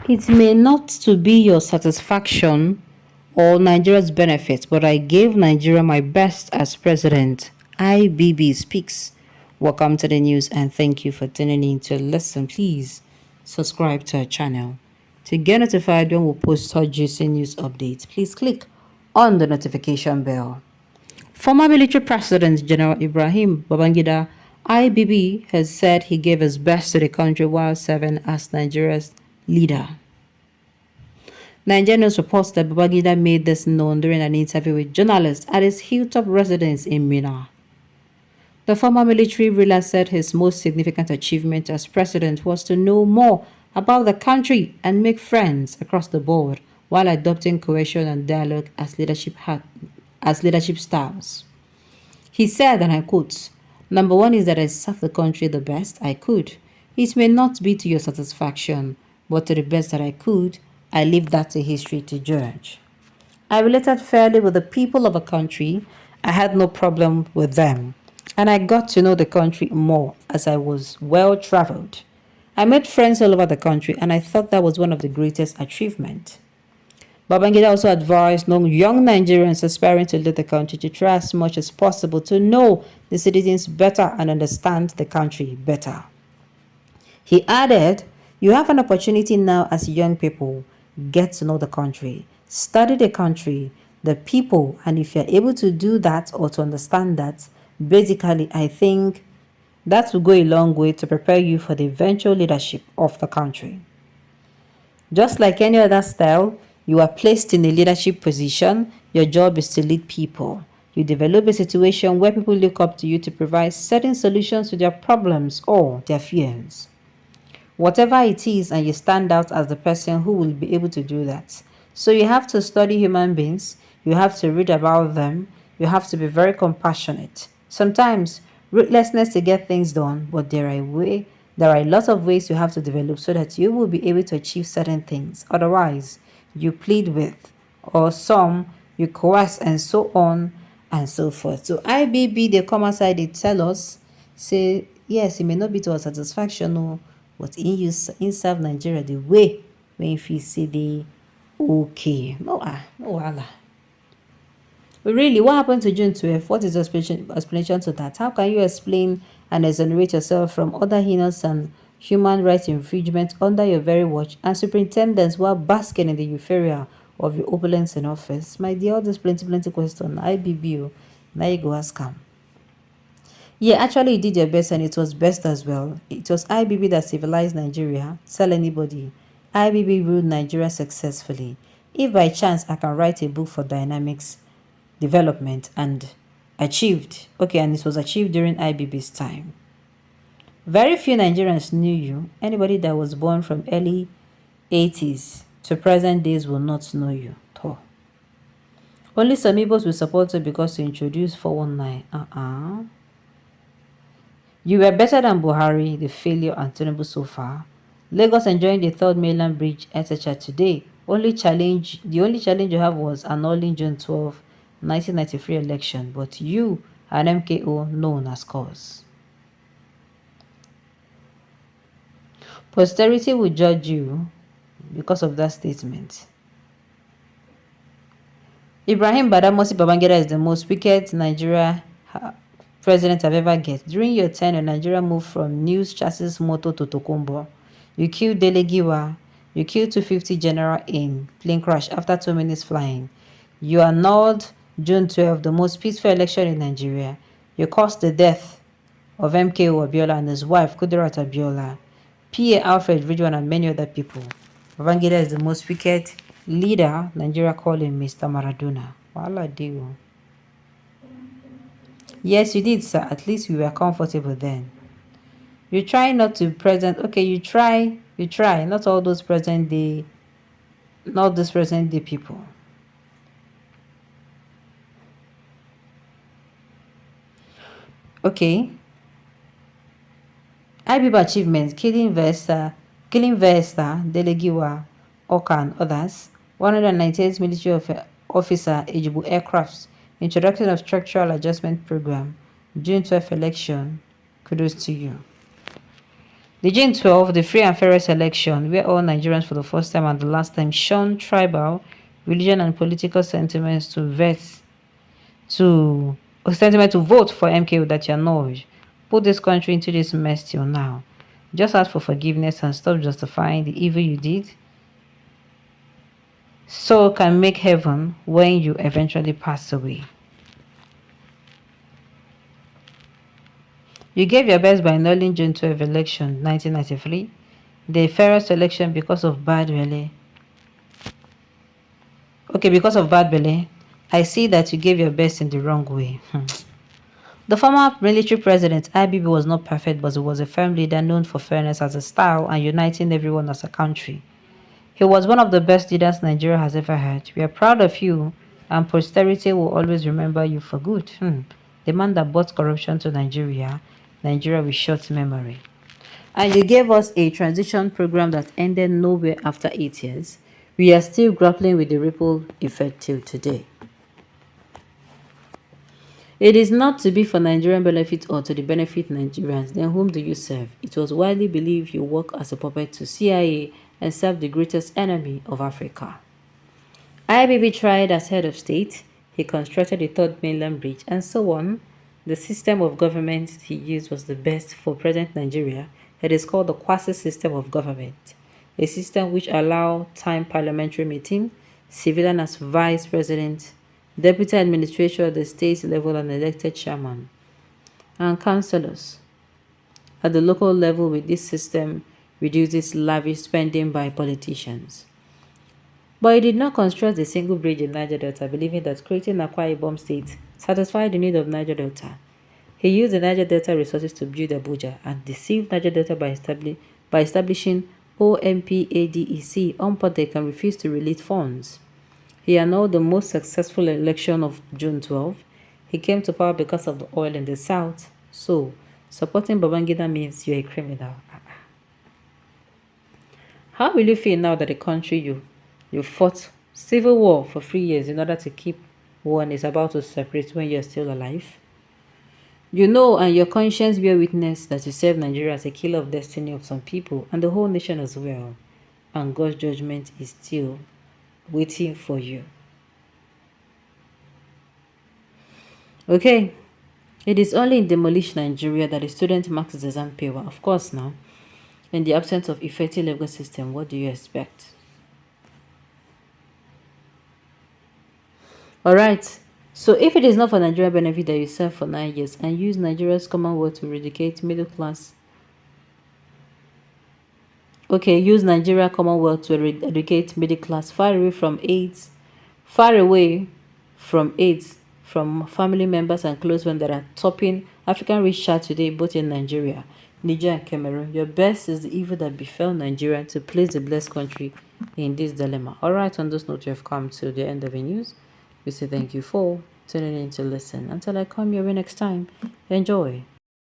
It may not to be your satisfaction or Nigeria's benefit, but I gave Nigeria my best as president. IBB speaks. Welcome to the news and thank you for tuning in to listen. Please subscribe to our channel. To get notified when we post our juicy news updates, please click on the notification bell. Former military president General Ibrahim Babangida, IBB, has said he gave his best to the country while serving as Nigeria's leader. Nigerian news reports that Babangida made this known during an interview with journalists at his hilltop residence in Minna. The former military ruler said his most significant achievement as president was to know more about the country and make friends across the board while adopting cohesion and dialogue as leadership styles. He said, and I quote, "Number one is that I served the country the best I could. It may not be to your satisfaction, but to the best that I could, I leave that to history to judge. I related fairly with the people of a country. I had no problem with them. And I got to know the country more as I was well traveled. I made friends all over the country, and I thought that was one of the greatest achievements." Babangida also advised young Nigerians aspiring to lead the country to try as much as possible to know the citizens better and understand the country better. He added, "You have an opportunity now as young people. Get to know the country, study the country, the people, and if you're able to do that or to understand that, basically, I think that will go a long way to prepare you for the eventual leadership of the country. Just like any other style, you are placed in a leadership position. Your job is to lead people. You develop a situation where people look up to you to provide certain solutions to their problems or their fears. Whatever it is, and you stand out as the person who will be able to do that. So you have to study human beings, you have to read about them, you have to be very compassionate. Sometimes ruthlessness to get things done, but there are a lot of ways you have to develop so that you will be able to achieve certain things. Otherwise, you plead with, or some you coerce, and so on and so forth. So IBB, they come outside, they tell us, say, yes, it may not be to our satisfaction, no, but in serve Nigeria the way when if you see the okay. No wala. But really, what happened to June 12th? What is the explanation to that? How can you explain and exonerate yourself from other heinous and human rights infringement under your very watch and superintendents while basking in the euphoria of your opulence in office? My dear, all this plenty question. IBB, now you go ask him. Yeah, actually you did your best and it was best as well. It was IBB that civilized Nigeria. Tell anybody. IBB ruled Nigeria successfully. If by chance I can write a book for dynamics development and achieved, okay, and this was achieved during IBB's time. Very few Nigerians knew you. Anybody that was born from early 80s to present days will not know you. Only some Igbos will support you because you introduced 419. You were better than Buhari, the failure, and Tinubu so far. Lagos enjoying the third mainland bridge, etc. today. The only challenge you have was annulling June 12, 1993 election, but you and MKO known as cause. Posterity will judge you because of that statement. Ibrahim Badamasi Babangida is the most wicked Nigeria president I've ever get. During your tenure, Nigeria moved from news chassis moto to Tokumbo. You killed Delegiwa. You killed 250 general in plane crash after 2 minutes flying. You annulled June 12, the most peaceful election in Nigeria. You caused the death of MKO Abiola and his wife Kudirat Abiola, PA Alfred Ridwan, and many other people. Babangida is the most wicked leader Nigeria calling Mr. Maradona. Wala deal. Yes, you did, sir. At least we were comfortable then. You try not to present. Okay, you try. Not all those present day. Not those present day people. Okay. IBB achievements: killing Vesta, Delegiwa, Oka, and others. 198 military officer Ejibu aircrafts. Introduction of structural adjustment program. June 12 election. Kudos to you. The June 12, the free and fairest election, where all Nigerians for the first time and the last time shunned tribal, religion, and political sentiments to sentiment to vote for MKO that you're not put this country into this mess till now. Just ask for forgiveness and stop justifying the evil you did so can make heaven when you eventually pass away. You gave your best by annulling June 12 election 1993, the fairest election because of bad belly. Okay, because of bad belly, I see that you gave your best in the wrong way. The former military president, IBB, was not perfect, but he was a firm leader known for fairness as a style and uniting everyone as a country. He was one of the best leaders Nigeria has ever had. We are proud of you, and posterity will always remember you for good. The man that brought corruption to Nigeria, Nigeria with short memory. And you gave us a transition program that ended nowhere after 8 years. We are still grappling with the ripple effect till today. It is not to be for Nigerian benefit or to the benefit Nigerians. Then whom do you serve? It was widely believed you work as a puppet to CIA and serve the greatest enemy of Africa. IBB tried as head of state. He constructed the third mainland bridge and so on. The system of government he used was the best for present Nigeria. It is called the quasi system of government, a system which allows time parliamentary meeting, civilian as vice president, deputy administrator at the state level and elected chairman, and councillors. At the local level with this system reduces lavish spending by politicians. But he did not construct a single bridge in Niger Delta, believing that creating Akwa Ibom State satisfied the need of Niger Delta. He used the Niger Delta resources to build Abuja and deceived Niger Delta by establishing OMPADEC, UNPODEC, and refused to release funds. He annulled the most successful election of June 12. He came to power because of the oil in the south. So, supporting Babangida means you're a criminal. How will you feel now that the country you fought civil war for 3 years in order to keep one is about to separate when you're still alive? You know and your conscience bear witness that you serve Nigeria as a killer of destiny of some people and the whole nation as well. And God's judgment is still waiting for you. Okay, it is only in demolished Nigeria that the student marks his exam paper. Of course now, in the absence of effective legal system, what do you expect? Alright, so if it is not for Nigeria benefit that you serve for 9 years and use Nigeria's commonwealth to eradicate middle class. Okay, use Nigeria commonwealth to eradicate middle class far away from AIDS, from family members and close ones that are topping African rich chart today, both in Nigeria, Niger, and Cameroon. Your best is the evil that befell Nigeria to place the blessed country in this dilemma. Alright, on this note, you have come to the end of the news. We say thank you for tuning in to listen. Until I come your way next time, enjoy.